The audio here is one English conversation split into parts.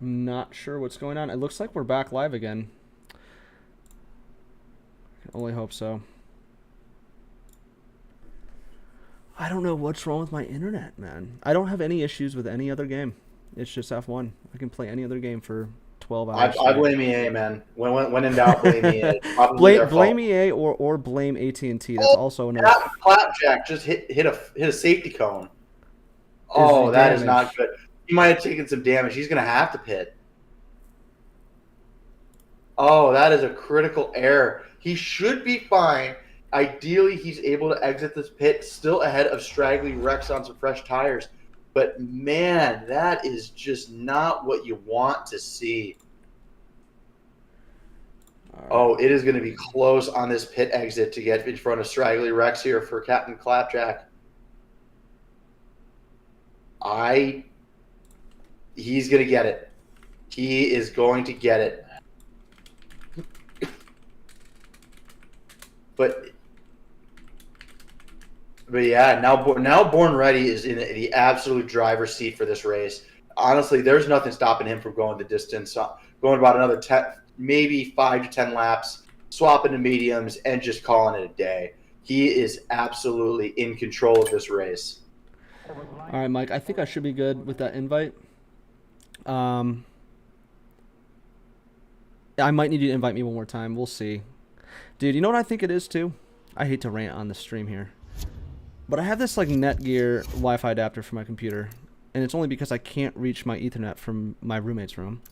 Not sure what's going on. It looks like we're back live again. I can only hope so. I don't know what's wrong with my internet, man. I don't have any issues with any other game. It's just F1. I can play any other game for 12 I, hours I straight. blame EA, man. When in doubt, blame EA. It's probably their Blame fault. EA or blame AT&T. That's Oh, also another. Captain Clapjack just hit a safety cone. Is the Oh, that is not damage? good. He might have taken some damage. He's going to have to pit. Oh, that is a critical error. He should be fine. Ideally, he's able to exit this pit still ahead of Straggly Rex on some fresh tires. But man, that is just not what you want to see. All right. Oh, it is going to be close on this pit exit to get in front of Straggly Rex here for Captain Clapjack. He's going to get it. He is going to get it. But yeah, now Born Ready is in the absolute driver's seat for this race. Honestly, there's nothing stopping him from going the distance, going about another 10, maybe 5 to 10 laps, swapping to mediums, and just calling it a day. He is absolutely in control of this race. All right, Mike. I think I should be good with that invite. Um, I might need you to invite me one more time. We'll see. Dude, you know what I think it is too? I hate to rant on the stream here. But I have this like Netgear Wi-Fi adapter for my computer, and it's only because I can't reach my Ethernet from my roommate's room.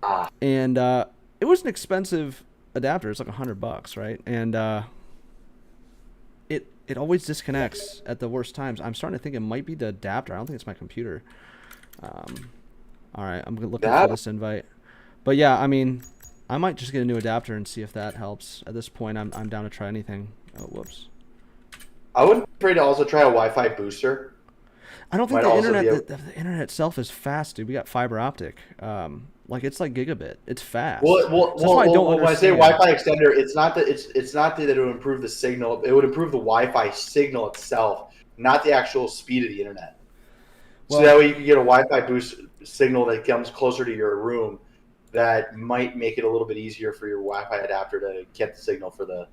Ah, And it was an expensive adapter. It's like $100, right? And it always disconnects at the worst times. I'm starting to think it might be the adapter. I don't think it's my computer. All right, I'm looking for that this invite. But yeah, I mean, I might just get a new adapter and see if that helps. At this point, I'm down to try anything. Oh, whoops. I would be afraid to also try a Wi-Fi booster. I don't think Might the also be internet able. the internet itself is fast, dude. We got fiber optic. Like it's like gigabit. It's fast. Well, well, So that's well, why I don't well, when I say understand. Wi-Fi extender, it's not that it would improve the signal. It would improve the Wi-Fi signal itself, not the actual speed of the internet. So Well, that way you can get a Wi-Fi boost signal that comes closer to your room. That might make it a little bit easier for your Wi-Fi adapter to get the signal for the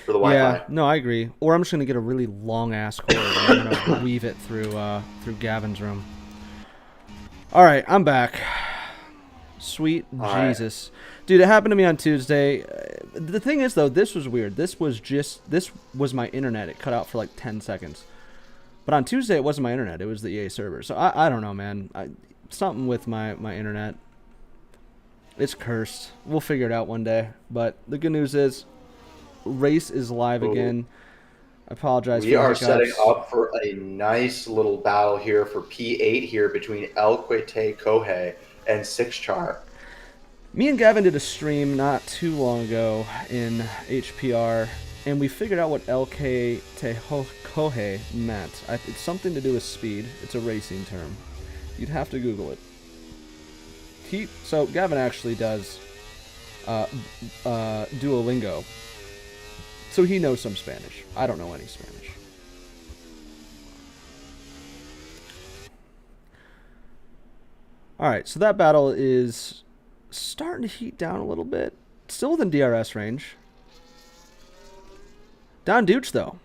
yeah, Wi-Fi. no, I agree. Or I'm just gonna get a really long ass cord and I'm gonna weave it through Gavin's room. All right, I'm back. Sweet All right. Jesus, dude, it happened to me on Tuesday. The thing is, though, this was weird. This was my internet. It cut out for like 10 seconds. But on Tuesday, it wasn't my internet. It was the EA server. So I don't know, man. Something with my internet. It's cursed. We'll figure it out one day. But the good news is, race is live Ooh. again. I apologize We for the are setting hiccups. up for a nice little battle here for P8 here between El Quete Kohei and Six Char. Me and Gavin did a stream not too long ago in HPR, and we figured out what LK Tehokohe meant. It's something to do with speed. It's a racing term. You'd have to Google it. So Gavin actually does Duolingo, so he knows some Spanish. I don't know any Spanish. All right, so that battle is starting to heat down a little bit. Still within DRS range. Don Dooch, though.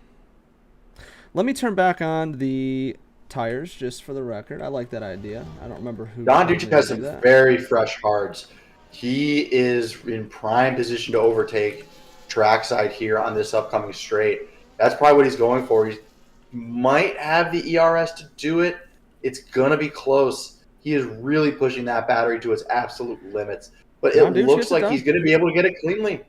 Let me turn back on the tires just for the record. I like that idea. I don't remember who Don told me Ducek to has do some that. very fresh hards. He is in prime position to overtake trackside here on this upcoming straight. That's probably what he's going for. He might have the ERS to do it. It's going to be close. He is really pushing that battery to its absolute limits. But it Don Dooch looks gets it like done. he's going to be able to get it cleanly.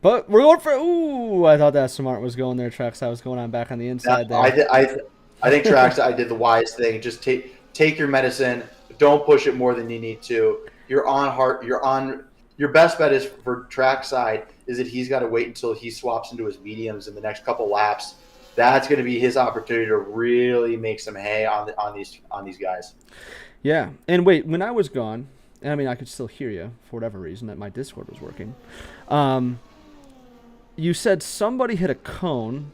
But we're going for... Ooh, I thought that Smart was going there, Trucks. I was going on back on the Now, inside there. I think trackside did the wise thing. Just take your medicine. Don't push it more than you need to. You're on heart. You're on. Your best bet is for trackside is that he's got to wait until he swaps into his mediums in the next couple laps. That's going to be his opportunity to really make some hay on these guys. Yeah. And wait, when I was gone, and I mean, I could still hear you for whatever reason that my Discord was working. Um, you said somebody hit a cone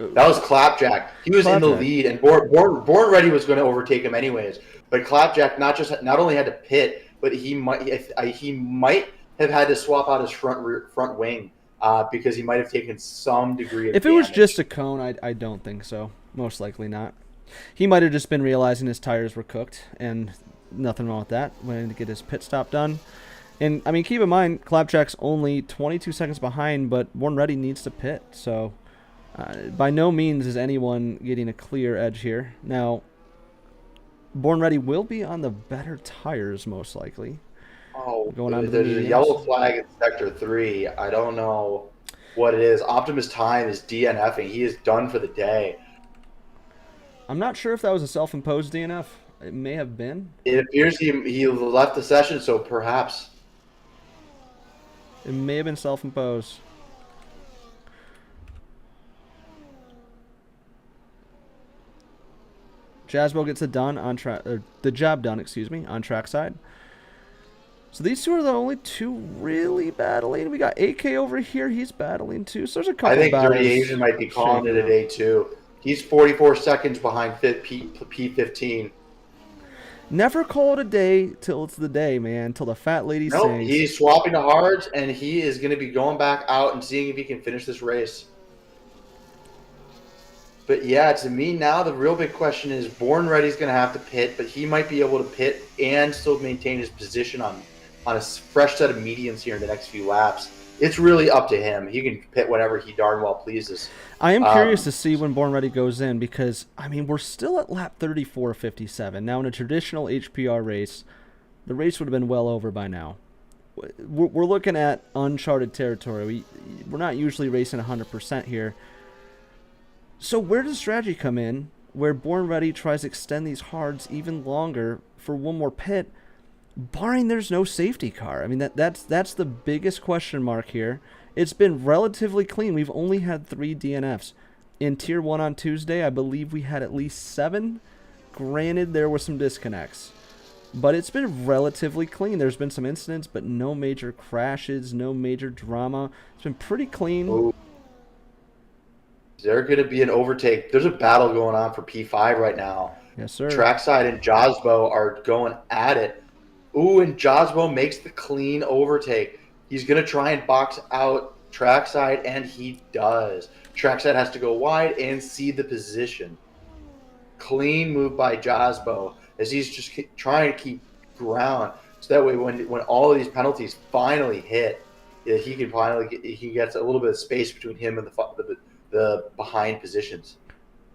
That was Clapjack. He was in the Clapjack. lead, and Born Ready was going to overtake him anyways. But Clapjack not only had to pit, but he might have had to swap out his front wing because he might have taken some degree of If it damage. was just a cone, I don't think so. Most likely not. He might have just been realizing his tires were cooked, and nothing wrong with that. Wanting to get his pit stop done. And, I mean, keep in mind, Clapjack's only 22 seconds behind, but Born Ready needs to pit. So, by no means is anyone getting a clear edge here. Now, Born Ready will be on the better tires, most likely. Oh, Going on to there's the a mediums. yellow flag in Sector 3. I don't know what it is. Optimus Time is DNFing. He is done for the day. I'm not sure if that was a self-imposed DNF. It may have been. It appears he left the session, so perhaps. It may have been self-imposed. Jasbo gets it done on track, the job done, excuse me, on trackside. So these two are the only two really battling. We got AK over here; he's battling too. So there's a couple. I think battles Dirty Asian might be calling it a shaking day too. He's 44 seconds behind P15. Never call it a day till it's the day, man. Till the fat lady Nope, sings. he's swapping to hards, and he is going to be going back out and seeing if he can finish this race. But yeah, to me now, the real big question is Born Ready's going to have to pit, but he might be able to pit and still maintain his position on a fresh set of mediums here in the next few laps. It's really up to him. He can pit whenever he darn well pleases. I am curious to see when Born Ready goes in because, I mean, we're still at lap 34.57. Now, in a traditional HPR race, the race would have been well over by now. We're looking at uncharted territory. We're not usually racing 100% here. So where does strategy come in where Born Ready tries to extend these hards even longer for one more pit, barring there's no safety car? I mean, that's the biggest question mark here. It's been relatively clean. We've only had 3 DNFs. In Tier 1 on Tuesday, I believe we had at least 7. Granted, there were some disconnects. But it's been relatively clean. There's been some incidents, but no major crashes, no major drama. It's been pretty clean. Ooh. Is there going to be an overtake? There's a battle going on for P5 right now. Yes, sir. Trackside and Josbo are going at it. Ooh, and Josbo makes the clean overtake. He's going to try and box out Trackside, and he does. Trackside has to go wide and see the position. Clean move by Josbo as he's just trying to keep ground. So that way when all of these penalties finally hit, he can he gets a little bit of space between him and the behind positions.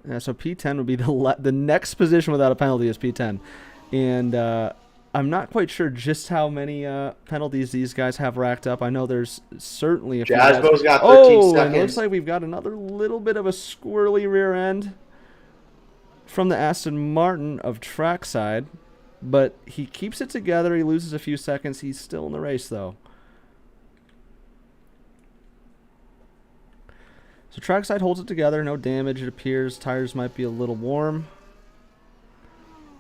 Yeah, so P10 would be the next position without a penalty is P10. And I'm not quite sure just how many penalties these guys have racked up. I know there's certainly a few. Jasbo's got 13 seconds. seconds. It looks like we've got another little bit of a squirrely rear end from the Aston Martin of trackside. But he keeps it together. He loses a few seconds. He's still in the race, though. So trackside holds it together. No damage, it appears. Tires might be a little warm.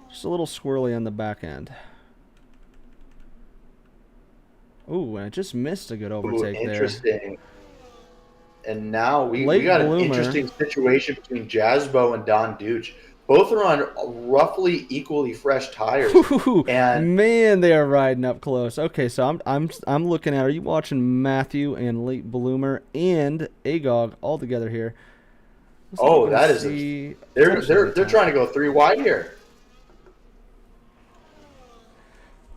Just a little squirrely on the back end. Ooh, and it just missed a good overtake there. Interesting. And now we Late got bloomer. an interesting situation between Jasbo and Don Duch. Both are on roughly equally fresh tires. And man, they are riding up close. Okay, so I'm looking at. Are you watching Matthew and Late Bloomer and Agog all together here? oh, that is they're trying to go 3 wide here.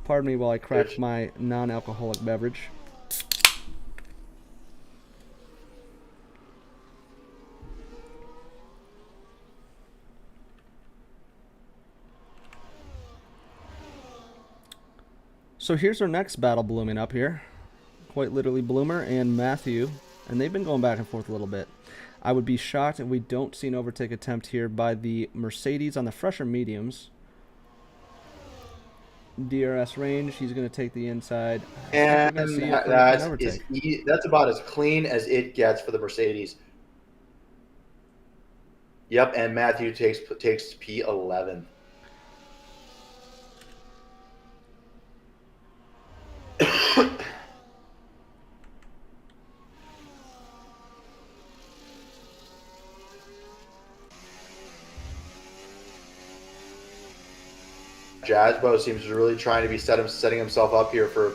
Pardon me while I crack my non-alcoholic beverage. So here's our next battle blooming up here. Quite literally Bloomer and Matthew. And they've been going back and forth a little bit. I would be shocked if we don't see an overtake attempt here by the Mercedes on the fresher mediums. DRS range, he's going to take the inside. And that's about as clean as it gets for the Mercedes. Yep, and Matthew takes P11. Jazbo seems to really trying to be setting himself up here for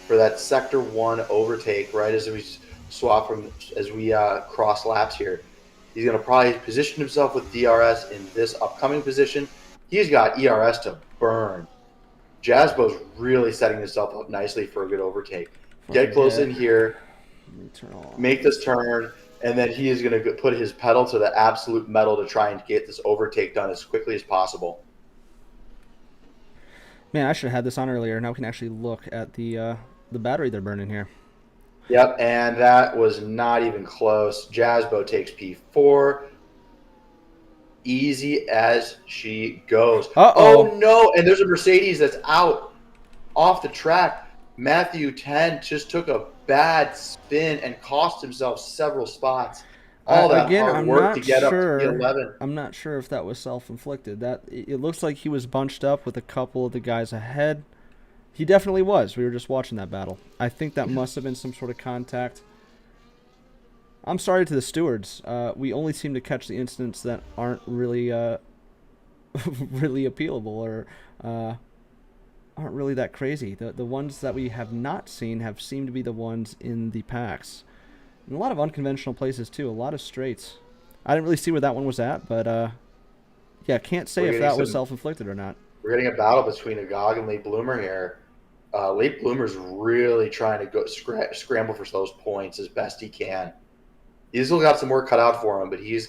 for that sector 1 overtake right as we swap from as we cross laps here. He's going to probably position himself with DRS in this upcoming position. He's got ERS to burn. Jazbo's really setting himself up nicely for a good overtake. Get close in here, make this turn, and then he is going to put his pedal to the absolute metal to try and get this overtake done as quickly as possible. Man, I should have had this on earlier. Now we can actually look at the battery they're burning here. Yep, and that was not even close. Jazbo takes P4. Easy as she goes. Uh-oh. Oh, no, and there's a Mercedes that's out off the track. Matthew 10 just took a bad spin and cost himself several spots. All that hard work to get up to P11. I'm not sure if that was self-inflicted. It looks like he was bunched up with a couple of the guys ahead. He definitely was. We were just watching that battle. I think that must have been some sort of contact. I'm sorry to the stewards. We only seem to catch the incidents that aren't really really appealable or aren't really that crazy. The ones that we have not seen have seemed to be the ones in the packs. And a lot of unconventional places too. A lot of straights. I didn't really see where that one was at, but yeah, can't say if that was self-inflicted or not. We're getting a battle between Agog and Late Bloomer here. Late Bloomer's really trying to go scramble for those points as best he can. He's still got some work cut out for him, but he's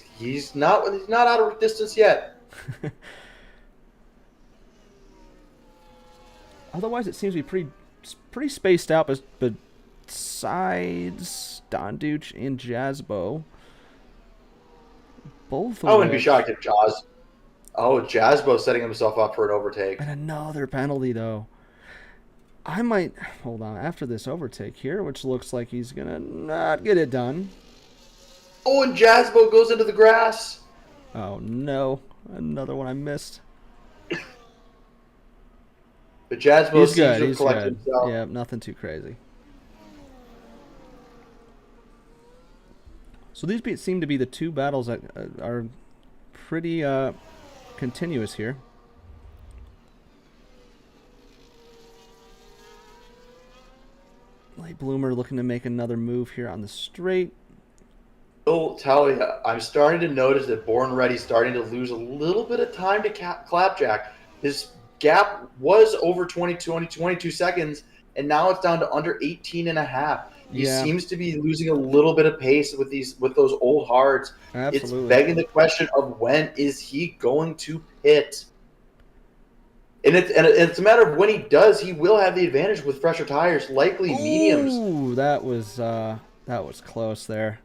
not out of distance yet. Otherwise, it seems to be pretty spaced out, but besides Donduch and Jazbo, both. I wouldn't be shocked if Jazbo setting himself up for an overtake. And another penalty though. I might hold on after this overtake here, which looks like he's gonna not get it done. Oh, and Jazbo goes into the grass. Oh no, another one I missed. But Jazbo he's seems good. to He's collect good. himself. Yeah, nothing too crazy. So these seem to be the two battles that are pretty continuous here. Late Bloomer looking to make another move here on the straight. I'll tell you, I'm starting to notice that Born Ready's starting to lose a little bit of time to Clapjack. His gap was over 22 seconds, and now it's down to under 18 and a half. He seems to be losing a little bit of pace with those old hards. Absolutely. It's begging the question of when is he going to pit? And it's a matter of when he does, he will have the advantage with fresher tires, likely mediums. Ooh, that was close there.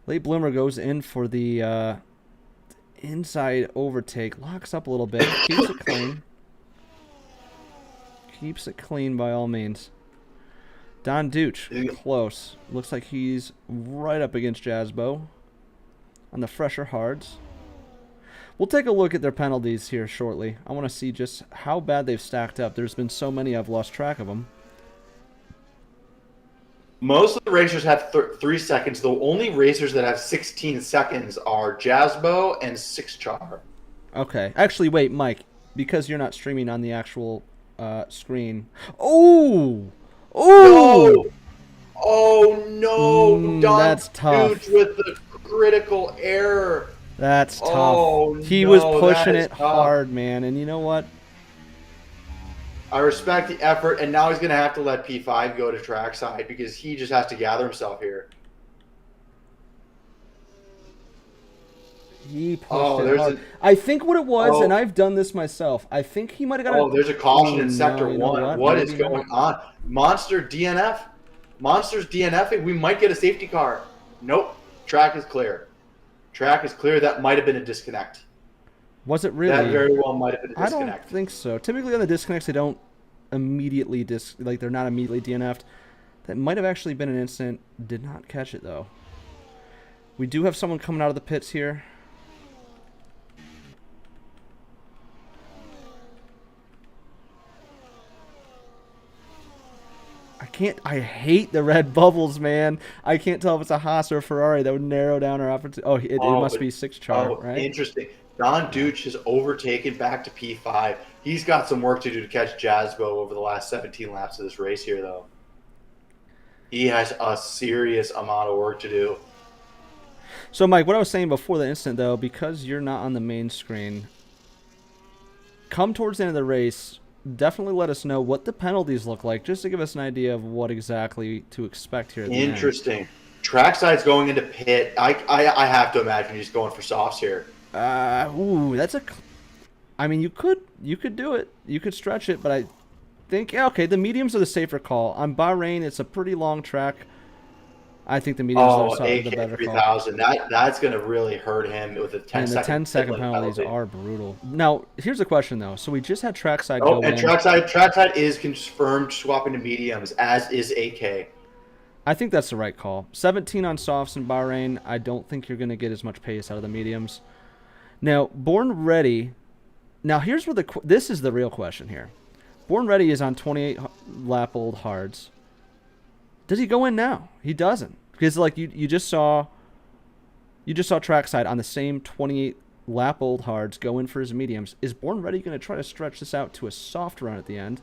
Late Bloomer goes in for the inside overtake, locks up a little bit, keeps it clean. Keeps it clean by all means. Donduch, close. Looks like he's right up against Jazbo on the fresher hards. We'll take a look at their penalties here shortly. I want to see just how bad they've stacked up. There's been so many I've lost track of them. Most of the racers have 3 seconds. The only racers that have 16 seconds are Jazbo and Sixchar. Okay. Actually, wait, Mike. Because you're not streaming on the actual screen. Oh! Oh! No! Oh, no! That's tough. With the critical error. That's tough. Oh, he no, was pushing it tough. hard, man. And you know what? I respect the effort, and now he's going to have to let P5 go to trackside because he just has to gather himself here. He pushed it hard. I think what it was, and I've done this myself, I think he might have got Oh, there's a caution in Sector 1. What is going on? Monster DNF? Monster's DNFing? We might get a safety car. Nope. Track is clear. Track is clear. That might have been a disconnect. Was it really? That very well might have been a disconnect. I don't think so. Typically on the disconnects, they don't immediately they're not immediately DNF'd. That might have actually been an incident. Did not catch it though. We do have someone coming out of the pits here. I hate the red bubbles, man. I can't tell if it's a Haas or a Ferrari. That would narrow down our opportunity. It must be Sixchar, right? Interesting. Donduch has overtaken back to P5. He's got some work to do to catch Jazbo over the last 17 laps of this race here, though. He has a serious amount of work to do. So, Mike, what I was saying before the incident, though, because you're not on the main screen, come towards the end of the race, definitely let us know what the penalties look like, just to give us an idea of what exactly to expect here at the end. Interesting. Trackside's going into pit. I have to imagine he's going for softs here. That's a. I mean, you could do it. You could stretch it, but I think okay. The mediums are the safer call. On Bahrain, it's a pretty long track. I think the mediums are the better call. 3000. That's going to really hurt him with the 10 second. And the 10-second penalties are brutal. Now, here's the question though. So we just had trackside go in. And trackside is confirmed swapping to mediums, as is AK. I think that's the right call. 17 on softs in Bahrain. I don't think you're going to get as much pace out of the mediums. Now, Born Ready. Now, here's where this is the real question here. Born Ready is on 28 lap old hards. Does he go in now? He doesn't, because like you just saw trackside on the same 28 lap old hards go in for his mediums. Is Born Ready going to try to stretch this out to a soft run at the end?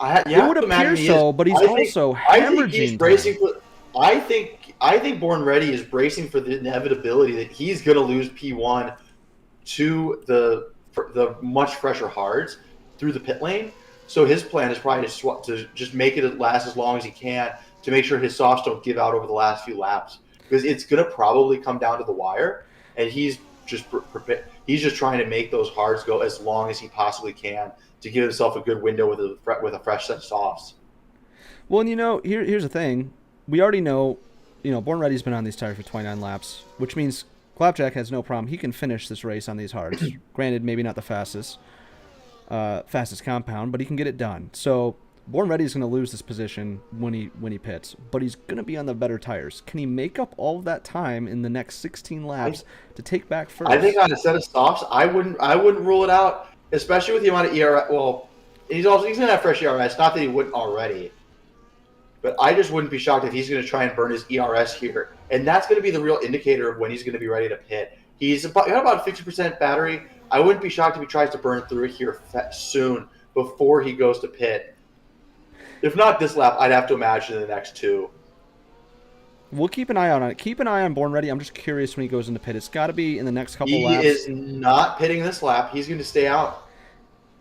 It would appear so, but he's also hemorrhaging. I think Born Ready is bracing for the inevitability that he's going to lose P1 to the much fresher hards through the pit lane. So his plan is probably to just make it last as long as he can to make sure his softs don't give out over the last few laps, because it's going to probably come down to the wire, and he's just trying to make those hards go as long as he possibly can to give himself a good window with a fresh set of softs. Well, and here's the thing. We already know, Born Ready's been on these tires for 29 laps, which means Clapjack has no problem. He can finish this race on these hards. Granted, maybe not the fastest compound, but he can get it done. So Born Ready is going to lose this position when he pits, but he's going to be on the better tires. Can he make up all of that time in the next 16 laps to take back first? I think on a set of softs, I wouldn't rule it out, especially with the amount of ERS. Well, he's going to have fresh ERS. Not that he wouldn't already, but I just wouldn't be shocked if he's going to try and burn his ERS here, and that's going to be the real indicator of when he's going to be ready to pit. He's got about 50% battery. I wouldn't be shocked if he tries to burn through it here soon before he goes to pit. If not this lap, I'd have to imagine the next two. We'll keep an eye on it. Keep an eye on Born Ready. I'm just curious when he goes into pit. It's got to be in the next couple laps. He is not pitting this lap. He's going to stay out.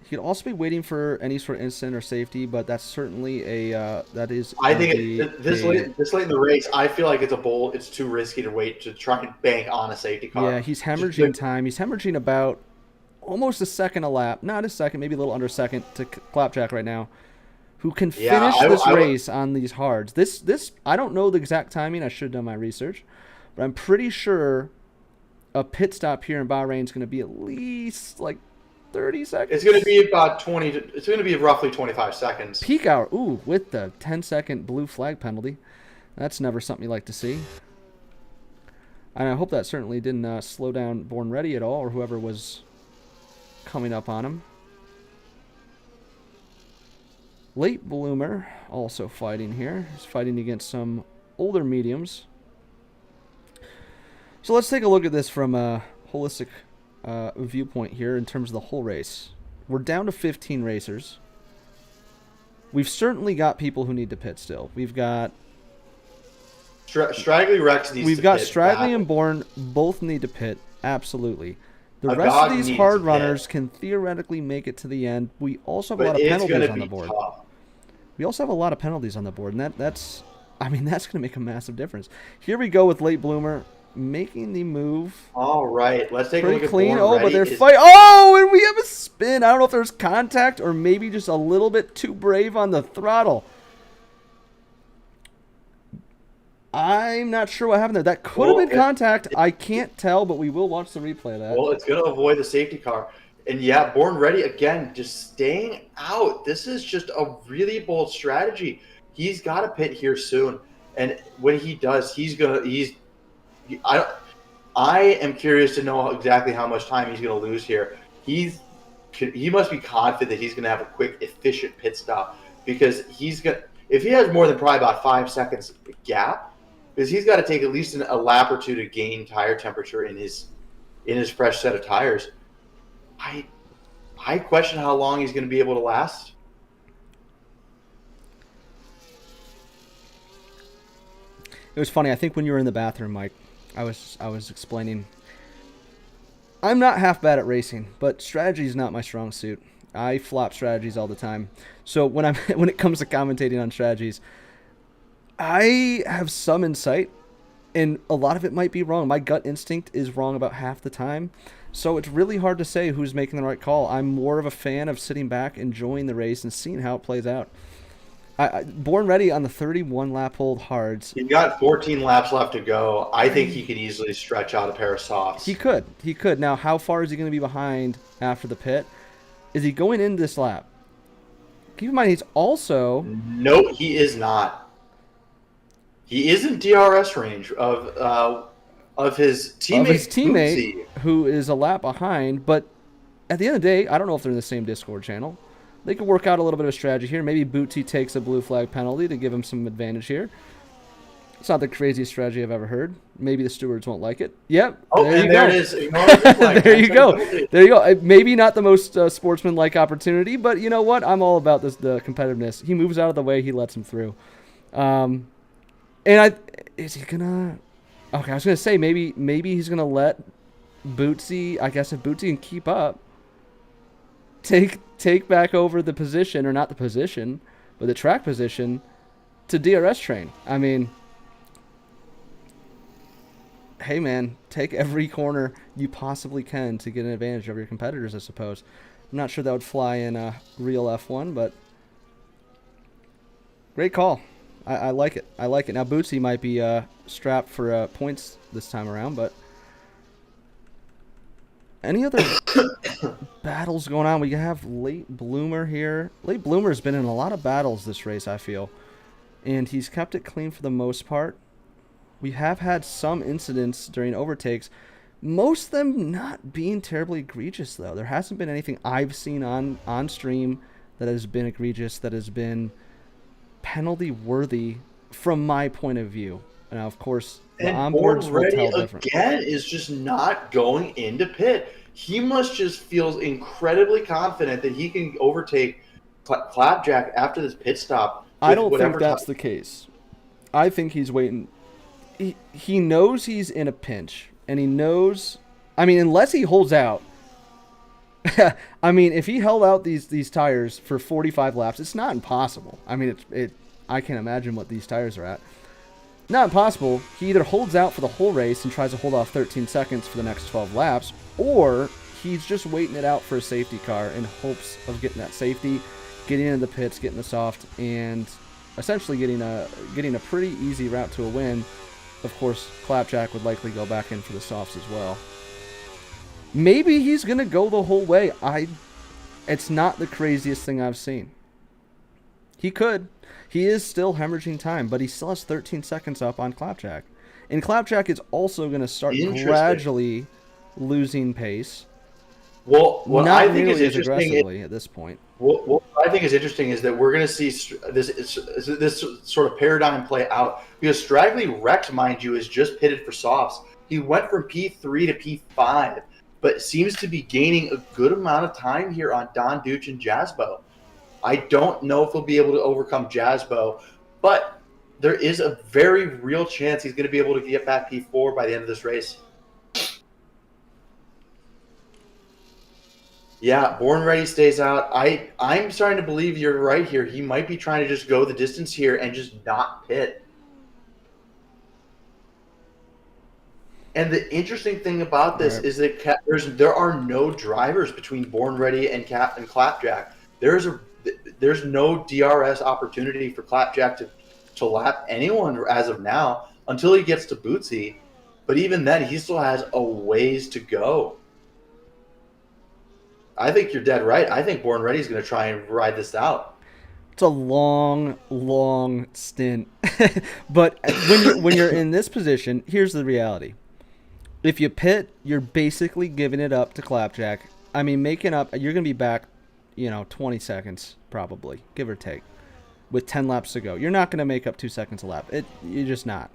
He could also be waiting for any sort of incident or safety, but that's certainly that is. I think this late in the race, I feel like it's too risky to wait to try and bank on a safety car. Yeah, he's hemorrhaging time. He's hemorrhaging about almost a second a lap. Not a second, maybe a little under a second to Clapjack right now, who can finish this race on these hards. This I don't know the exact timing. I should have done my research, but I'm pretty sure a pit stop here in Bahrain is going to be at least like 30 seconds. It's going to be about 20. It's going to be roughly 25 seconds. Peak hour. Ooh, with the 10-second blue flag penalty. That's never something you like to see. And I hope that certainly didn't slow down Born Ready at all, or whoever was coming up on him. Late Bloomer also fighting here. He's fighting against some older mediums. So let's take a look at this from a holistic viewpoint here in terms of the whole race. We're down to 15 racers. We've certainly got people who need to pit still. We've got Straggly Rex needs to pit. We've got Straggly and Bourne both need to pit. Absolutely. The rest of these hard runners can theoretically make it to the end. We also have a lot of penalties on the board. We also have a lot of penalties on the board, and that's going to make a massive difference. Here we go with Late Bloomer making the move. All right, let's take a look at clean. Born But they're Ready. fighting. Oh, and we have a spin. I don't know if there's contact or maybe just a little bit too brave on the throttle. I'm not sure what happened there. That could have been contact. I can't tell, but we will watch the replay of that. Well, it's going to avoid the safety car. And yeah, Born Ready, again, just staying out. This is just a really bold strategy. He's got to pit here soon. And when he does, I am curious to know exactly how much time he's going to lose here. He must be confident that he's going to have a quick, efficient pit stop, because if he has more than probably about 5 seconds gap, because he's got to take at least a lap or two to gain tire temperature in his fresh set of tires. I I question how long he's going to be able to last. It was funny. I think when you were in the bathroom, Mike, I was explaining. I'm not half bad at racing, but strategy is not my strong suit. I flop strategies all the time. So when it comes to commentating on strategies, I have some insight, and a lot of it might be wrong. My gut instinct is wrong about half the time. So it's really hard to say who's making the right call. I'm more of a fan of sitting back, enjoying the race, and seeing how it plays out. Born Ready on the 31 lap hold hards. He's got 14 laps left to go. I think he could easily stretch out a pair of softs. He could. He could. Now, how far is he going to be behind after the pit? Is he going in this lap? Keep in mind, he's also... No, he is not. He is in DRS range of his teammate, Bootsy, who is a lap behind. But at the end of the day, I don't know if they're in the same Discord channel. They could work out a little bit of a strategy here. Maybe Bootsy takes a blue flag penalty to give him some advantage here. It's not the craziest strategy I've ever heard. Maybe the stewards won't like it. Yep. Oh, there and you there go. it is. There you go. There you go. Maybe not the most sportsman-like opportunity, but you know what? I'm all about the competitiveness. He moves out of the way. He lets him through. Is he gonna? Okay, I was gonna say maybe he's gonna let Bootsy. I guess if Bootsy can keep up, take back over the position, or not the position, but the track position to DRS train. I mean, hey man, take every corner you possibly can to get an advantage over your competitors, I suppose. I'm not sure that would fly in a real F1, but great call. I like it. I like it. Now Bootsy might be strapped for points this time around, but any other battles going on? We have Late Bloomer here. Late Bloomer's been in a lot of battles this race, I feel, and he's kept it clean for the most part. We have had some incidents during overtakes, most of them not being terribly egregious, though. There hasn't been anything I've seen on stream that has been egregious, that has been penalty worthy from my point of view. Now, of course, the onboards will tell different. Again is just not going into pit. He must just feel incredibly confident that he can overtake Clapjack after this pit stop. I don't think that's the case. I think he's waiting. He knows he's in a pinch, and he knows. I mean, unless he holds out. I mean, if he held out these tires for 45 laps, it's not impossible. I mean, I can't imagine what these tires are at. Not impossible. He either holds out for the whole race and tries to hold off 13 seconds for the next 12 laps, or he's just waiting it out for a safety car in hopes of getting that safety, getting into the pits, getting the soft, and essentially getting a pretty easy route to a win. Of course, Clapjack would likely go back in for the softs as well. Maybe he's going to go the whole way. It's not the craziest thing I've seen. He could. He is still hemorrhaging time, but he still has 13 seconds up on Clapjack. And Clapjack is also going to start gradually losing pace. Well, what not I think nearly is as interesting aggressively at this point. What I think is interesting is that we're going to see this sort of paradigm play out, because Straggly Rex, mind you, is just pitted for softs. He went from P3 to P5, but seems to be gaining a good amount of time here on Don Duch and Jazbo. I don't know if he'll be able to overcome Jazbo, but there is a very real chance he's going to be able to get back P4 by the end of this race. Yeah, Born Ready stays out. I'm starting to believe you're right here. He might be trying to just go the distance here and just not pit. And the interesting thing about this is that there are no drivers between Born Ready and Clapjack. There's no DRS opportunity for Clapjack to lap anyone as of now until he gets to Bootsy. But even then, he still has a ways to go. I think you're dead right. I think Born Ready is going to try and ride this out. It's a long, long stint. But when you're in this position, here's the reality. If you pit, you're basically giving it up to Clapjack. I mean, making up, you're going to be back, 20 seconds probably, give or take, with 10 laps to go. You're not going to make up 2 seconds a lap. You're just not.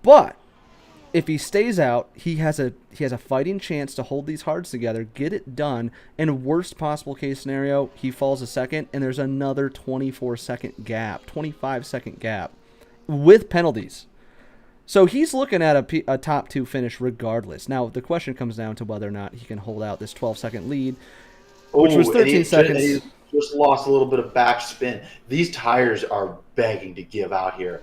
But If he stays out, he has a fighting chance to hold these hards together, get it done, and worst possible case scenario, he falls a second, and there's another 24-second gap, 25-second gap, with penalties. So he's looking at a top 2 finish regardless. Now, the question comes down to whether or not he can hold out this 12-second lead, which was 13 seconds. He just lost a little bit of backspin. These tires are begging to give out here.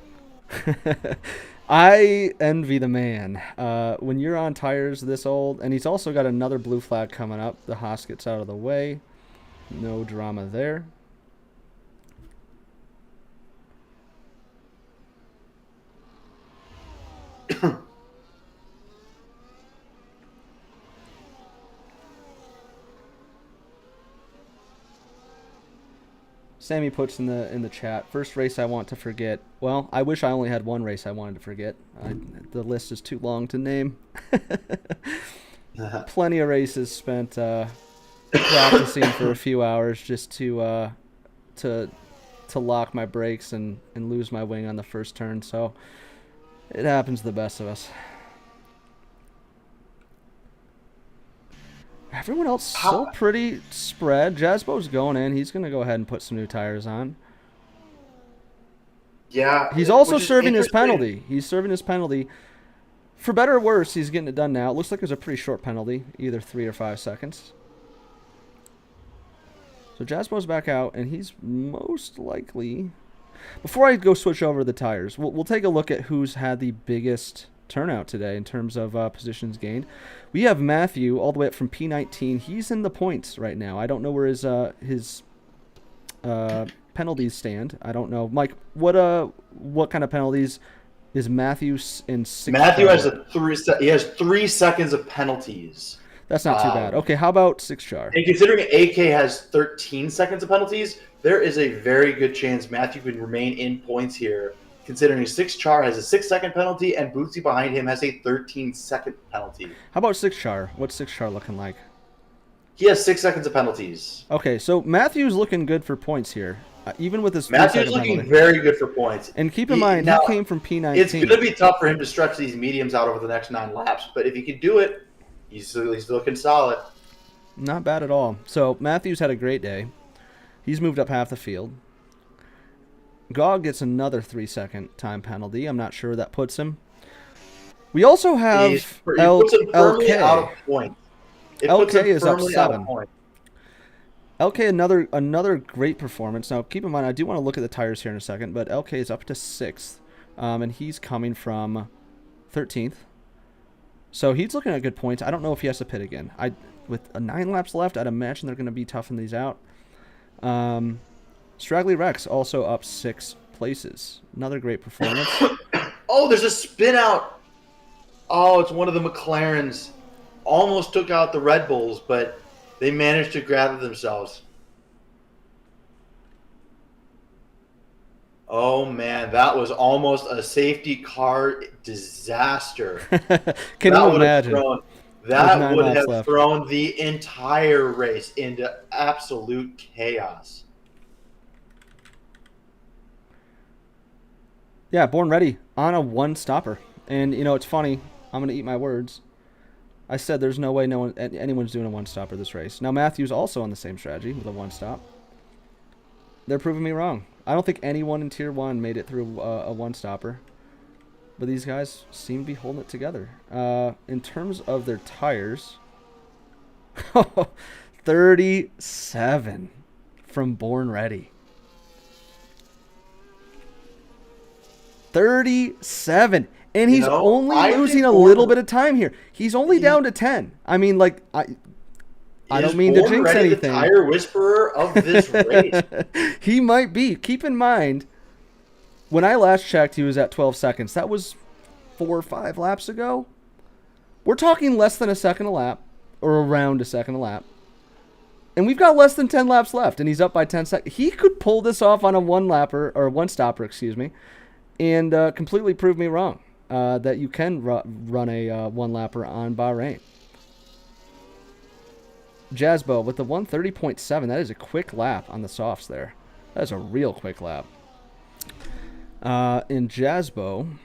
I envy the man. When you're on tires this old, and he's also got another blue flag coming up. The Haas gets out of the way. No drama there. Sammy puts in the chat, first race I want to forget. Well, I wish I only had one race I wanted to forget. The list is too long to name. Plenty of races spent practicing for a few hours just to lock my brakes and lose my wing on the first turn. So it happens to the best of us. Everyone else still pretty spread. Jasbo's going in. He's going to go ahead and put some new tires on. Yeah. He's also serving his penalty. He's serving his penalty. For better or worse, he's getting it done now. It looks like it was a pretty short penalty, either 3 or 5 seconds. So Jasbo's back out, and he's most likely... Before I go switch over the tires, we'll take a look at who's had the biggest turnout today in terms of positions gained. We have Matthew all the way up from P19. He's in the points right now. I don't know where his penalties stand. I don't know, Mike. What kind of penalties is Matthew in? Matthew has he has 3 seconds of penalties. That's not too bad. Okay, how about 6-char? And considering AK has 13 seconds of penalties, there is a very good chance Matthew can remain in points here. Considering 6-char has a 6-second penalty and Bootsy behind him has a 13-second penalty. How about 6-char? What's 6-char looking like? He has 6 seconds of penalties. Okay, so Matthew's looking good for points here, even with his 3-second penalty. Matthew's looking very good for points. And keep in mind, he came from P19. It's going to be tough for him to stretch these mediums out over the next 9 laps, but if he can do it, he's looking solid. Not bad at all. So Matthew's had a great day. He's moved up half the field. Gog gets another 3-second time penalty. I'm not sure where that puts him. We also have LK. Out of point. LK is up 7. LK, another great performance. Now, keep in mind, I do want to look at the tires here in a second, but LK is up to 6th, and he's coming from 13th. So he's looking at good points. I don't know if he has to pit again. With 9 laps left, I'd imagine they're going to be toughing these out. Straggly Rex also up 6 places. Another great performance. Oh, there's a spin out. Oh, it's one of the McLarens. Almost took out the Red Bulls, but they managed to gather themselves. Oh, man, that was almost a safety car disaster. Can you imagine? That would have thrown the entire race into absolute chaos. Yeah, Born Ready on a 1-stopper. And, you know, it's funny. I'm going to eat my words. I said there's no way anyone's doing a 1-stopper this race. Now, Matthew's also on the same strategy with a 1-stop. They're proving me wrong. I don't think anyone in Tier 1 made it through a 1-stopper. But these guys seem to be holding it together. In terms of their tires, 37 from Born Ready. 37. And he's only losing a little bit of time here. He's only down to 10. I mean, like, I don't mean to jinx anything. The tire whisperer of this race. He might be. Keep in mind, when I last checked, he was at 12 seconds. That was 4 or 5 laps ago. We're talking less than a second a lap, or around a second a lap. And we've got less than 10 laps left, and he's up by 10 seconds. He could pull this off on a 1-stopper, excuse me, and completely prove me wrong that you can run a 1-lapper on Bahrain. Jasbo with the 130.7. That is a quick lap on the softs there. That is a real quick lap. In Jasbo,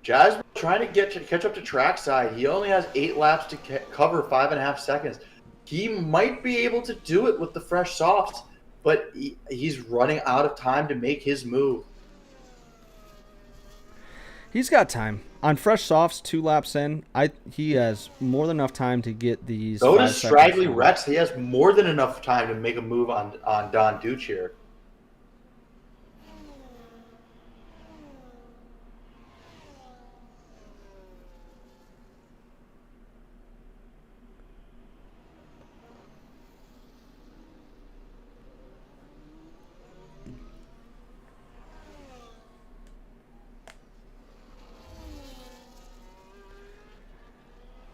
Jazz trying to catch up to trackside. He only has 8 laps to cover 5.5 seconds. He might be able to do it with the fresh softs, but he's running out of time to make his move. He's got time. On fresh softs, 2 laps in, he has more than enough time to get these. So does Straggly Rex. He has more than enough time to make a move on Don Duch here.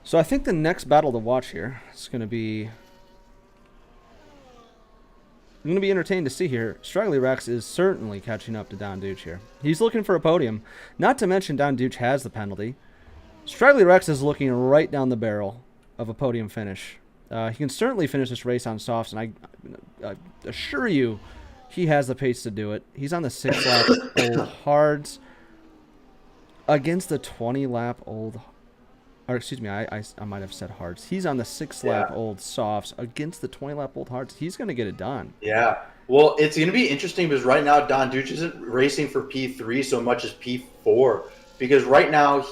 So I think the next battle to watch here is going to be... I'm going to be entertained to see here. Straggly Rex is certainly catching up to Don Duch here. He's looking for a podium. Not to mention Don Duch has the penalty. Straggly Rex is looking right down the barrel of a podium finish. He can certainly finish this race on softs, and I assure you he has the pace to do it. He's on the 6-lap old hards against the 20-lap old... Or excuse me, I might have said hards. He's on the 6-lap old softs against the 20-lap old hards. He's going to get it done. Yeah. Well, it's going to be interesting because right now Don Duch isn't racing for P3 so much as P4. Because right now,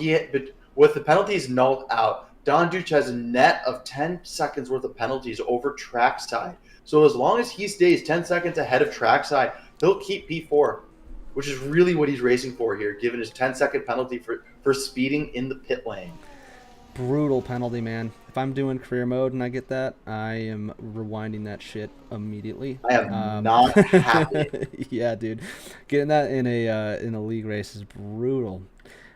with the penalties nulled out, Don Duch has a net of 10 seconds worth of penalties over trackside. So as long as he stays 10 seconds ahead of trackside, he'll keep P4, which is really what he's racing for here, given his 10-second penalty for speeding in the pit lane. Brutal penalty, man. If I'm doing career mode and I get that, I am rewinding that shit immediately. I am not happy. Yeah, dude. Getting that in a league race is brutal.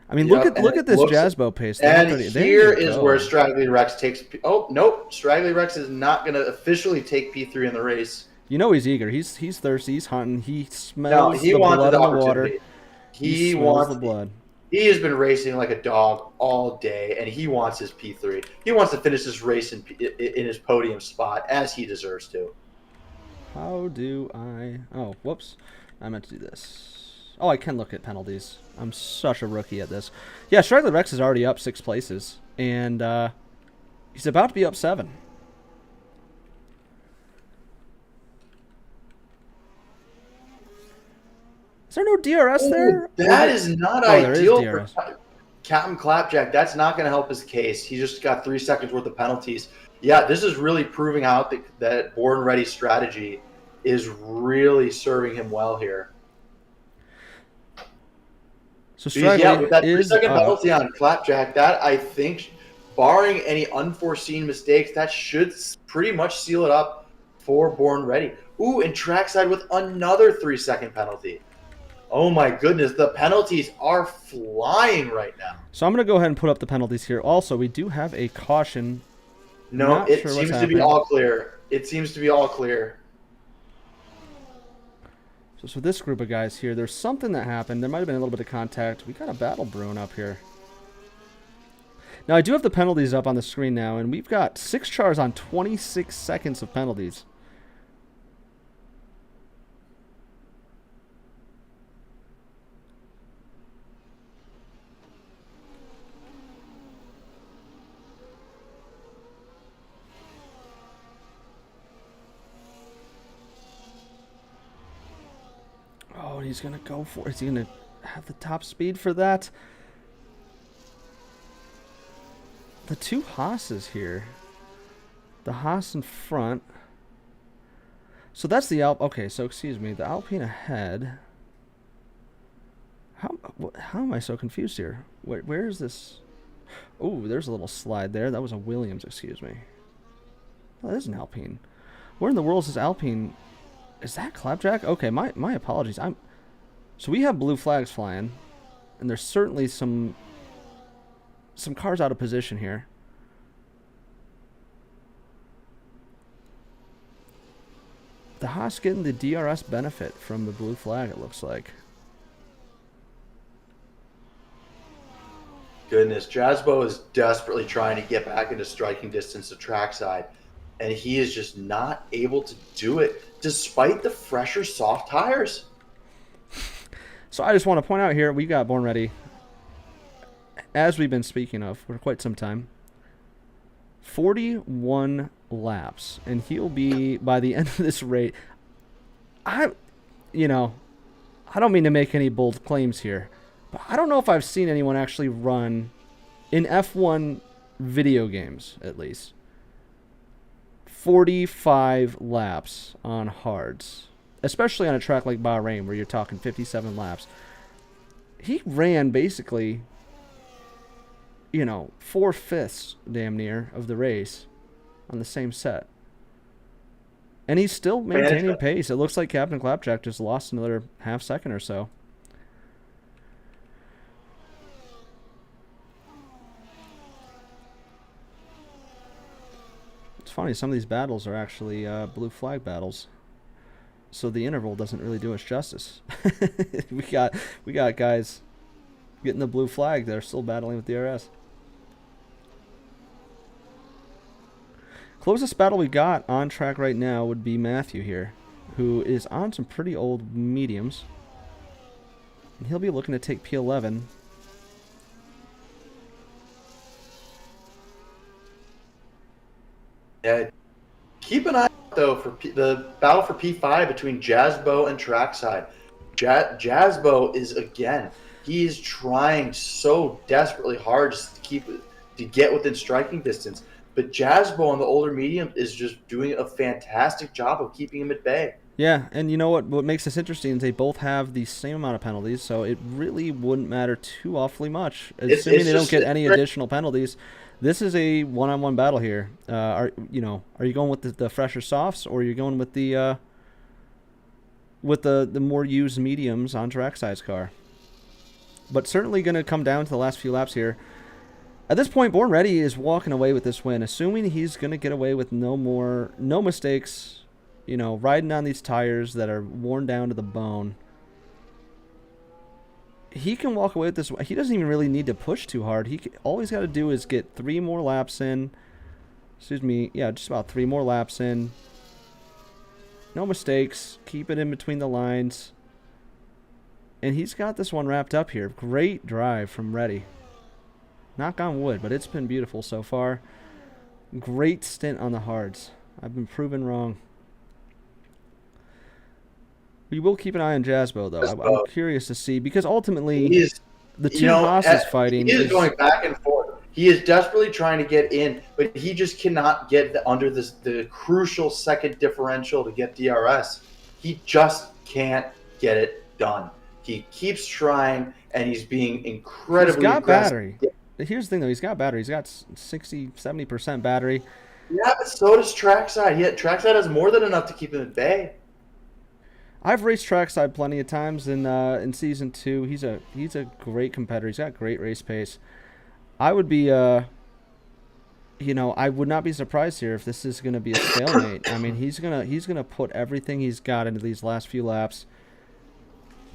I mean, look at this Jazzbo pace. And here is where Straggly Rex takes... Oh, nope. Straggly Rex is not going to officially take P3 in the race. You know he's eager. He's thirsty. He's hunting. He smells the blood in the water. He smells the blood. He has been racing like a dog all day, and he wants his P3. He wants to finish this race in his podium spot, as he deserves to. How do I... Oh, whoops. I meant to do this. Oh, I can look at penalties. I'm such a rookie at this. Yeah, Straggly Rex is already up 6 places, and he's about to be up 7. Is there no DRS there? That is not ideal for Captain Clapjack. That's not going to help his case. He just got 3 seconds worth of penalties. Yeah, this is really proving out that Born Ready strategy is really serving him well here. So Straggly with that 3-second penalty on Clapjack, that I think, barring any unforeseen mistakes, that should pretty much seal it up for Born Ready. Ooh, and trackside with another 3-second penalty. Oh my goodness, the penalties are flying right now. So I'm going to go ahead and put up the penalties here. Also, we do have a caution. No, it seems to be all clear. It seems to be all clear. So this group of guys here, there's something that happened. There might have been a little bit of contact. We got a battle brewing up here. Now, I do have the penalties up on the screen now, and we've got 6 chars on 26 seconds of penalties. Oh, he's going to go for it. Is he going to have the top speed for that? The 2 Haas's here. The Haas in front. So that's the okay, so excuse me. The Alpine ahead. How am I so confused here? Where is this? Oh, there's a little slide there. That was a Williams, excuse me. Oh, that is an Alpine. Where in the world is this Alpine? Is that Clapjack? Okay, my apologies. So we have blue flags flying, and there's certainly some cars out of position here. The Haas getting the DRS benefit from the blue flag, it looks like. Goodness, Jazzbo is desperately trying to get back into striking distance to trackside, and he is just not able to do it despite the fresher soft tires. So I just want to point out here, we got Born Ready as we've been speaking of for quite some time, 41 laps, and he'll be, by the end of this race, I don't mean to make any bold claims here, but I don't know if I've seen anyone actually run in F1 video games, at least, 45 laps on hards, especially on a track like Bahrain where you're talking 57 laps. He ran basically, 4/5 damn near of the race on the same set. And he's still maintaining pace. It looks like Captain Clapjack just lost another half second or so. It's funny, some of these battles are actually blue flag battles. So the interval doesn't really do us justice. we got guys getting the blue flag that are still battling with DRS. Closest battle we got on track right now would be Matthew here, who is on some pretty old mediums. And he'll be looking to take P11. Yeah, keep an eye out, though, for the battle for P5 between Jazzbo and Trackside. Jazzbo is, again, he is trying so desperately hard to get within striking distance. But Jazzbo on the older medium is just doing a fantastic job of keeping him at bay. Yeah, and you know what makes this interesting is they both have the same amount of penalties, so it really wouldn't matter too awfully much, assuming they don't get any additional penalties. This is a one-on-one battle here. Are you going with the fresher softs, or are you going with the more used mediums on Trackside's car? But certainly going to come down to the last few laps here. At this point, Born Ready is walking away with this win, assuming he's going to get away with no mistakes, riding on these tires that are worn down to the bone. He can walk away with this. He doesn't even really need to push too hard. All he's got to do is get 3 more laps in. Just about 3 more laps in. No mistakes. Keep it in between the lines. And he's got this one wrapped up here. Great drive from Ready. Knock on wood, but it's been beautiful so far. Great stint on the hards. I've been proven wrong. We will keep an eye on Jazzbo, though. I'm curious to see, because ultimately the two Haas's fighting. He is going back and forth. He is desperately trying to get in, but he just cannot get under the crucial second differential to get DRS. He just can't get it done. He keeps trying, and he's being incredibly aggressive. Battery. Here's the thing, though. He's got battery. He's got 60, 70% battery. Yeah, but so does Trackside. Trackside has more than enough to keep him at bay. I've raced Trackside plenty of times in Season 2. He's a great competitor. He's got great race pace. I would be, I would not be surprised here if this is going to be a stalemate. I mean, he's gonna put everything he's got into these last few laps.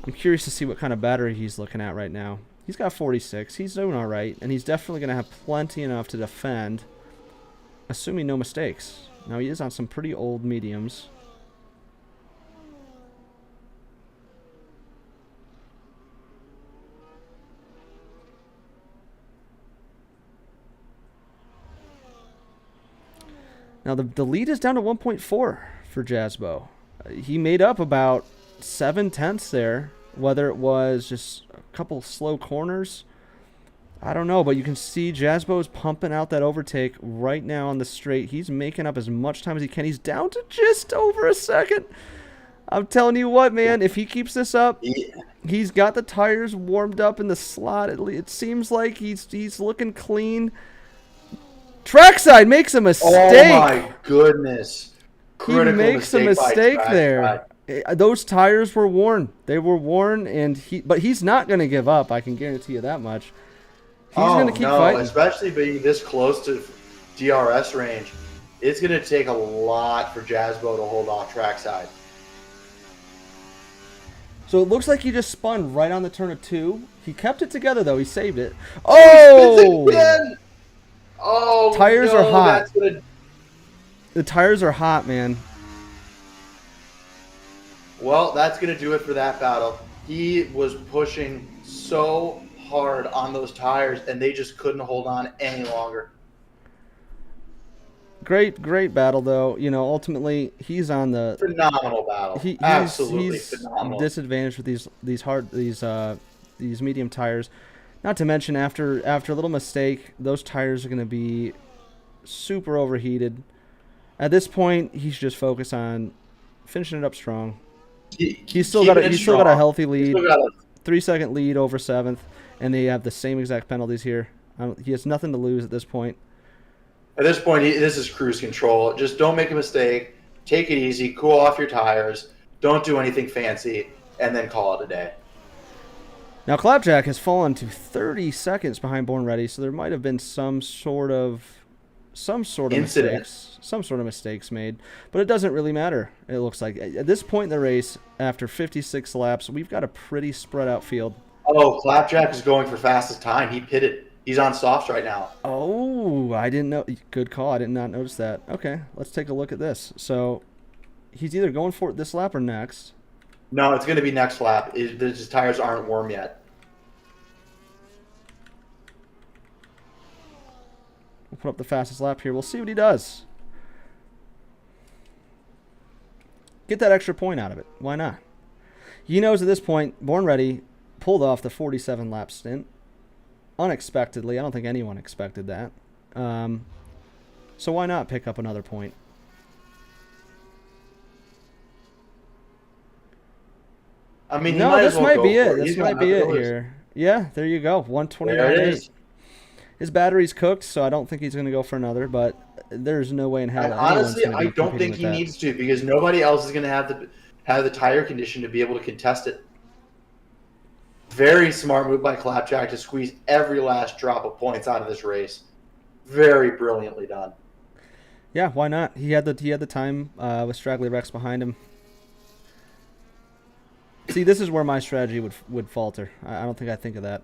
I'm curious to see what kind of battery he's looking at right now. He's got 46. He's doing all right, and he's definitely going to have plenty enough to defend, assuming no mistakes. Now, he is on some pretty old mediums. Now, the lead is down to 1.4 for Jazzbo. He made up about 7/10 there, whether it was just a couple slow corners. I don't know, but you can see Jazzbo is pumping out that overtake right now on the straight. He's making up as much time as he can. He's down to just over a second. I'm telling you what, man, if he keeps this up, he's got the tires warmed up in the slot. It seems like he's looking clean. Trackside makes a mistake. Oh, my goodness. He makes a mistake there. Those tires were worn. They were worn, but he's not going to give up. I can guarantee you that much. He's going to keep fighting. Especially being this close to DRS range. It's going to take a lot for Jazzbo to hold off Trackside. So it looks like he just spun right on the turn of 2. He kept it together, though. He saved it. Oh! Oh, tires are hot. The tires are hot, man. Well, that's going to do it for that battle. He was pushing so hard on those tires, and they just couldn't hold on any longer. Great battle though. You know, ultimately he's on the Phenomenal battle. Absolutely he's phenomenal. disadvantaged with these medium tires. Not to mention after a little mistake, those tires are going to be super overheated. At this point, he's just focused on finishing it up strong. He's still got a healthy lead, 3 second lead over seventh, and they have the same exact penalties here. He has nothing to lose at this point. At this point, this is cruise control. Just don't make a mistake. Take it easy. Cool off your tires. Don't do anything fancy, and then call it a day. Now, Clapjack has fallen to 30 seconds behind Born Ready, so there might have been some sort of Incident. mistakes made, but it doesn't really matter. It looks like at this point in the race, after 56 laps, we've got a pretty spread out field. Oh, Clapjack is going for fastest time. He pitted. He's on softs right now. Oh, I didn't know. Good call. I did not notice that. Okay, let's take a look at this. So he's either going for it this lap or next. No, it's going to be next lap. His tires aren't warm yet. We'll put up the fastest lap here. We'll see what he does. Get that extra point out of it. Why not? He knows at this point, Born Ready pulled off the 47 lap stint. Unexpectedly. I don't think anyone expected that. So why not pick up another point? I mean, No, this might be it. This might be it here. Yeah, there you go. 129.8. His battery's cooked, so I don't think he's going to go for another, but there's no way in hell. And honestly, I don't think he needs to, because nobody else is going to have the tire condition to be able to contest it. Very smart move by Clapjack to squeeze every last drop of points out of this race. Very brilliantly done. Yeah, why not? He had the time with Straggly Rex behind him. See, this is where my strategy would falter. I don't think I think of that.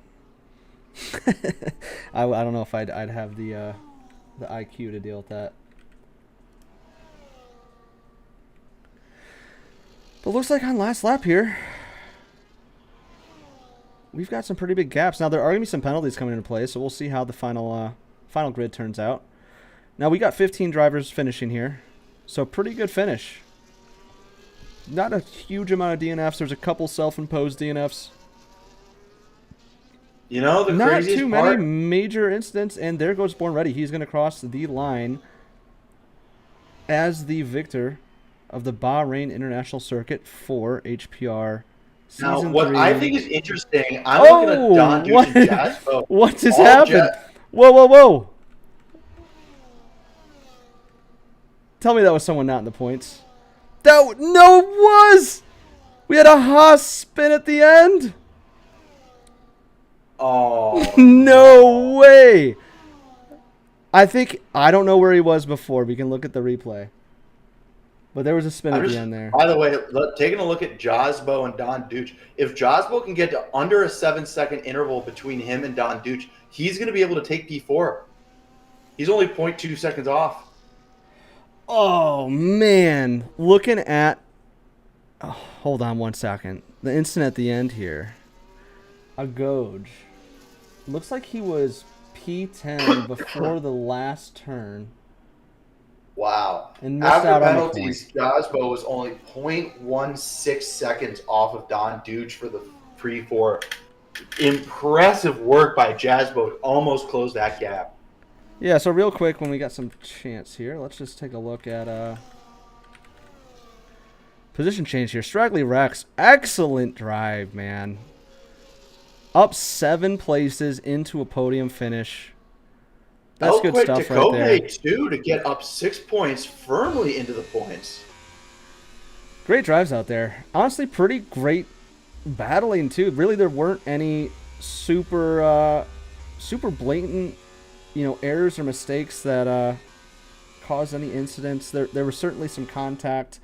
I don't know if I'd have the IQ to deal with that. But looks like on last lap here, we've got some pretty big gaps. Now, there are going to be some penalties coming into play, so we'll see how the final grid turns out. Now, we got 15 drivers finishing here, so pretty good finish. Not a huge amount of DNFs. There's a couple self-imposed DNFs. You know, the Not craziest too part, many major incidents, and there goes Born Ready. He's going to cross the line as the victor of the Bahrain International Circuit for HPR now, Season what 3. I think is interesting, I'm looking at Don Duke and Jaspo. What just happened? Whoa. Tell me that was someone not in the points. No, it was! We had a Haas spin at the end. Oh. No way. I don't know where he was before. We can look at the replay. But there was a spin at the end there. By the way, taking a look at Jasbo and Don Duch, if Jasbo can get to under a 7-second interval between him and Don Duch, he's going to be able to take P4. He's only 0.2 seconds off. Oh, man. Looking at... Oh, hold on one second. The incident at the end here. A Goj. Looks like he was P10 before the last turn. Wow. And missed After out penalties, Jasbo was only 0.16 seconds off of Don Duch for the pre-4. Impressive work by Jasbo to almost close that gap. Yeah, so real quick, when we got some chance here, let's just take a look at position change here. Straggly Rex, excellent drive, man. Up 7 places into a podium finish. That's good stuff right there. Too, to get up 6 points firmly into the points. Great drives out there. Honestly, pretty great battling too. Really, there weren't any super blatant, errors or mistakes that caused any incidents. There was certainly some contact.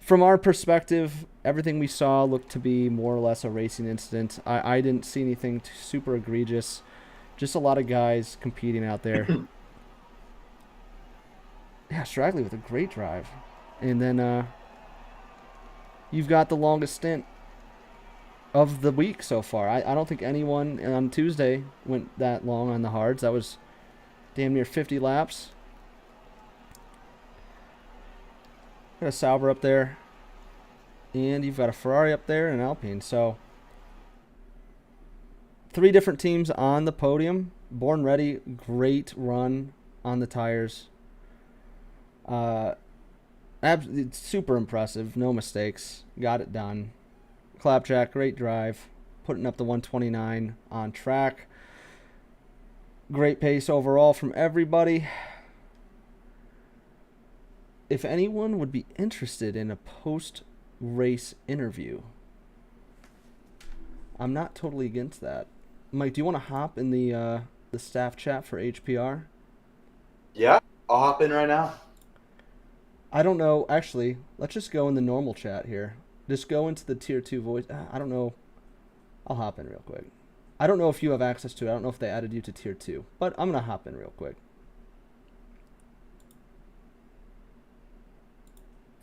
From our perspective, everything we saw looked to be more or less a racing incident. I didn't see anything super egregious. Just a lot of guys competing out there. Yeah, Straggly with a great drive. And then you've got the longest stint. of the week so far. I don't think anyone on Tuesday went that long on the hards. That was damn near 50 laps. Got a Sauber up there, and you've got a Ferrari up there and an Alpine. So 3 different teams on the podium. Born Ready, great run on the tires. Uh, it's super impressive. No mistakes. Got it done. Clapjack, great drive. Putting up the 129 on track. Great pace overall from everybody. If anyone would be interested in a post-race interview, I'm not totally against that. Mike, do you want to hop in the staff chat for HPR? Yeah, I'll hop in right now. I don't know. Actually, let's just go in the normal chat here. Just go into the tier 2 voice. I don't know. I'll hop in real quick. I don't know if you have access to it. I don't know if they added you to tier 2. But I'm going to hop in real quick.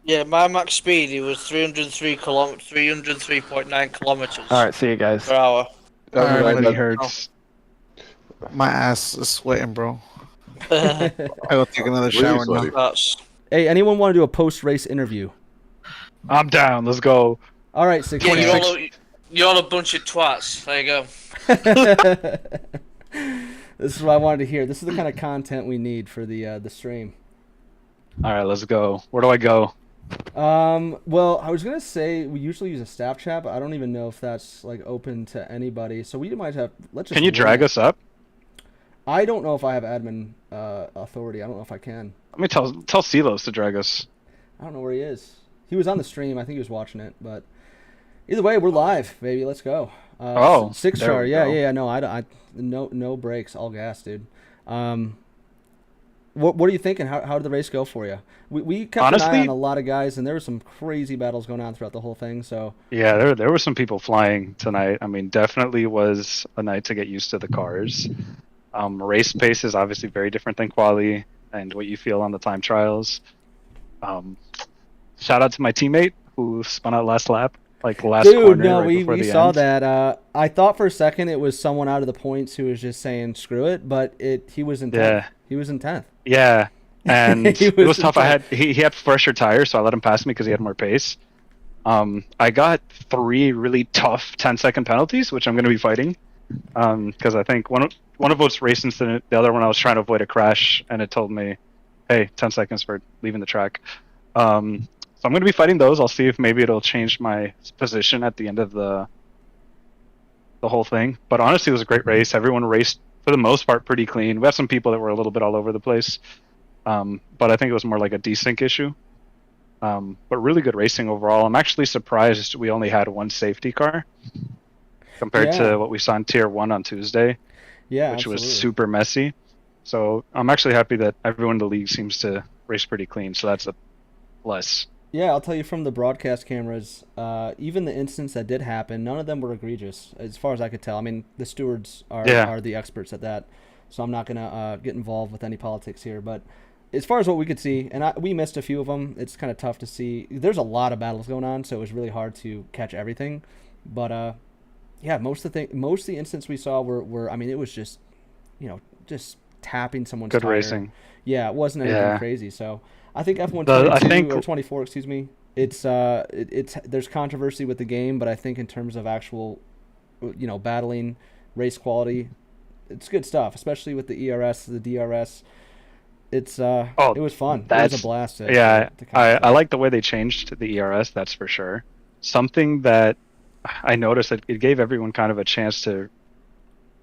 Yeah, my max speed it was 303.9 kilometers All right, see you guys. per hour. Everybody hurts. My ass is sweating, bro. That's I will take another shower now. Hey, anyone want to do a post-race interview? I'm down. Let's go. All right, 6. yeah, you're all a bunch of twats. There you go. This is what I wanted to hear. This is the kind of content we need for the stream. All right, let's go. Where do I go? Well, I was gonna say we usually use a staff chat, but I don't even know if that's like open to anybody. So we might have. Let's just. Can you drag us up? I don't know if I have admin authority. I don't know if I can. Let me tell Silos to drag us. I don't know where he is. He was on the stream. I think he was watching it. But either way, we're live, baby. Let's go. 6 there char. we Yeah, go. yeah. No, no brakes. All gas, dude. What are you thinking? How did the race go for you? We kept an eye Honestly- on a lot of guys, and there were some crazy battles going on throughout the whole thing. So Yeah, there were some people flying tonight. I mean, definitely was a night to get used to the cars. Race pace is obviously very different than quali and what you feel on the time trials. Shout out to my teammate who spun out last lap, like last dude, corner no, right before we the saw end. that. I thought for a second it was someone out of the points who was just saying screw it, but he was in 10th. Yeah. He was in 10th. Yeah, and He it was was tough. He had fresher tires, so I let him pass me because he had more pace. I got 3 really tough 10-second penalties, which I'm going to be fighting. Because I think one of was race incident, the other one I was trying to avoid a crash, and it told me, "Hey, 10 seconds for leaving the track." So I'm going to be fighting those. I'll see if maybe it'll change my position at the end of the whole thing. But honestly, it was a great race. Everyone raced for the most part pretty clean. We had some people that were a little bit all over the place, but I think it was more like a desync issue. But really good racing overall. I'm actually surprised we only had 1 safety car compared Yeah. to what we saw in Tier 1 on Tuesday, Yeah, which was absolutely. super messy. So I'm actually happy that everyone in the league seems to race pretty clean, so that's a plus. Yeah, I'll tell you from the broadcast cameras, even the incidents that did happen, none of them were egregious, as far as I could tell. I mean, the stewards are the experts at that, so I'm not going to get involved with any politics here. But as far as what we could see, and we missed a few of them, it's kind of tough to see. There's a lot of battles going on, so it was really hard to catch everything. But, yeah, most of the incidents we saw were I mean, it was just, just tapping someone's Good tire. racing. Yeah, it wasn't anything Yeah. crazy. So I think F1 I 22 think- or 24, excuse me. It's there's controversy with the game, but I think in terms of actual, battling, race quality, it's good stuff. Especially with the ERS, the DRS. It was fun. It was a blast. To I like the way they changed the ERS. That's for sure. Something that I noticed that it gave everyone kind of a chance to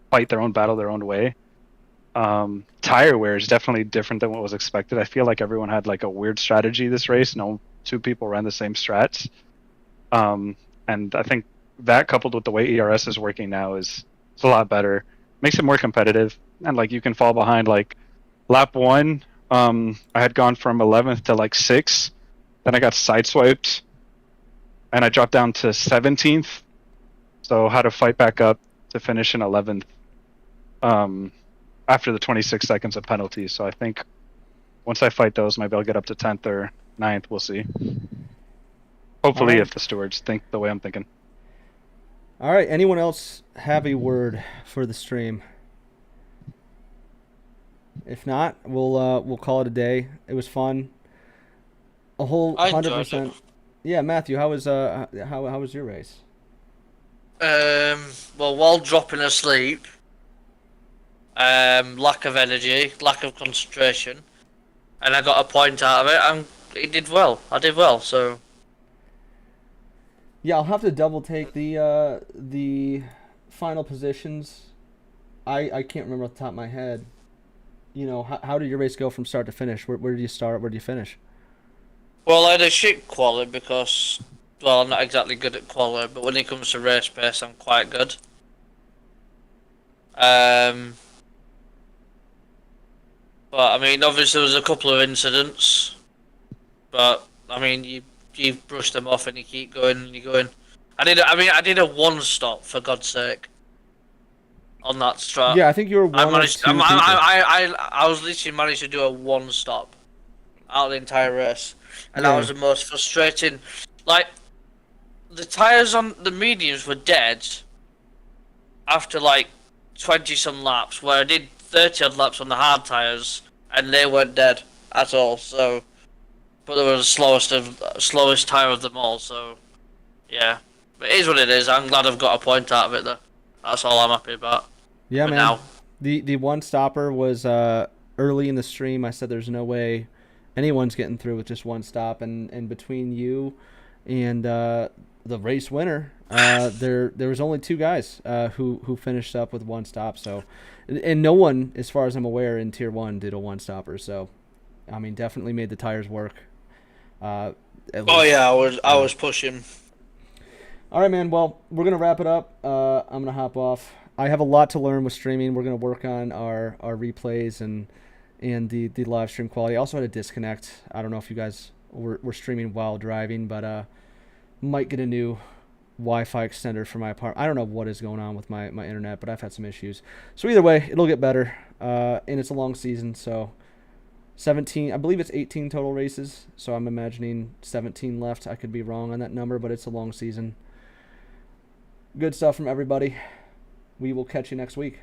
fight their own battle their own way. Tire wear is definitely different than what was expected. I feel like everyone had like a weird strategy this race. No 2 people ran the same strats. And I think that coupled with the way ERS is working now is a lot better. Makes it more competitive. And like you can fall behind like lap 1. I had gone from 11th to like 6th. Then I got sideswiped and I dropped down to 17th. So had to fight back up to finish in 11th. After the 26 seconds of penalties. So I think once I fight those, maybe I'll get up to 10th or 9th. We'll see. Hopefully, Alright. if the stewards think the way I'm thinking. All right. Anyone else have a word for the stream? If not, we'll call it a day. It was fun. A whole I hundred enjoyed it. percent. Yeah, Matthew, how was your race? Well, while dropping asleep, lack of energy, lack of concentration, and I got a point out of it, and it did well. I did well, so Yeah, I'll have to double take the final positions. I can't remember off the top of my head. How did your race go from start to finish? Where did you start? Where did you finish? well, I had a shit quali because, well, I'm not exactly good at quali, but when it comes to race pace, I'm quite good. Um, but I mean, obviously, there was a couple of incidents, but I mean, you brush them off and you keep going and you're going. I did a one stop for God's sake on that strat. Yeah, I think you were I one of managed. two people. I was literally managed to do a one stop out of the entire race, and that Yeah. was the most frustrating. Like the tires on the mediums were dead after like 20 some laps, where I did 30 odd laps on the hard tires, and they weren't dead at all. So, but they were the slowest tire of them all. So, yeah, but it is what it is. I'm glad I've got a point out of it though. That's all I'm happy about. Yeah, For man. now. The one stopper was early in the stream. I said there's no way anyone's getting through with just one stop, and between you and the race winner, there was only two guys who finished up with one stop. So, and no one, as far as I'm aware, in Tier 1 did a one stopper. So, I mean, definitely made the tires work. At Oh least. yeah, I was pushing. All right, man. Well, we're gonna wrap it up. I'm gonna hop off. I have a lot to learn with streaming. We're gonna work on our replays and the live stream quality. I also had a disconnect. I don't know if you guys were streaming while driving, but might get a new Wi-Fi extender for my apartment. I don't know what is going on with my internet, but I've had some issues. So either way, it'll get better. And it's a long season, so 17. I believe it's 18 total races. So I'm imagining 17 left. I could be wrong on that number, but it's a long season. Good stuff from everybody. We will catch you next week.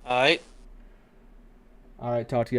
All right. All right, talk to you guys.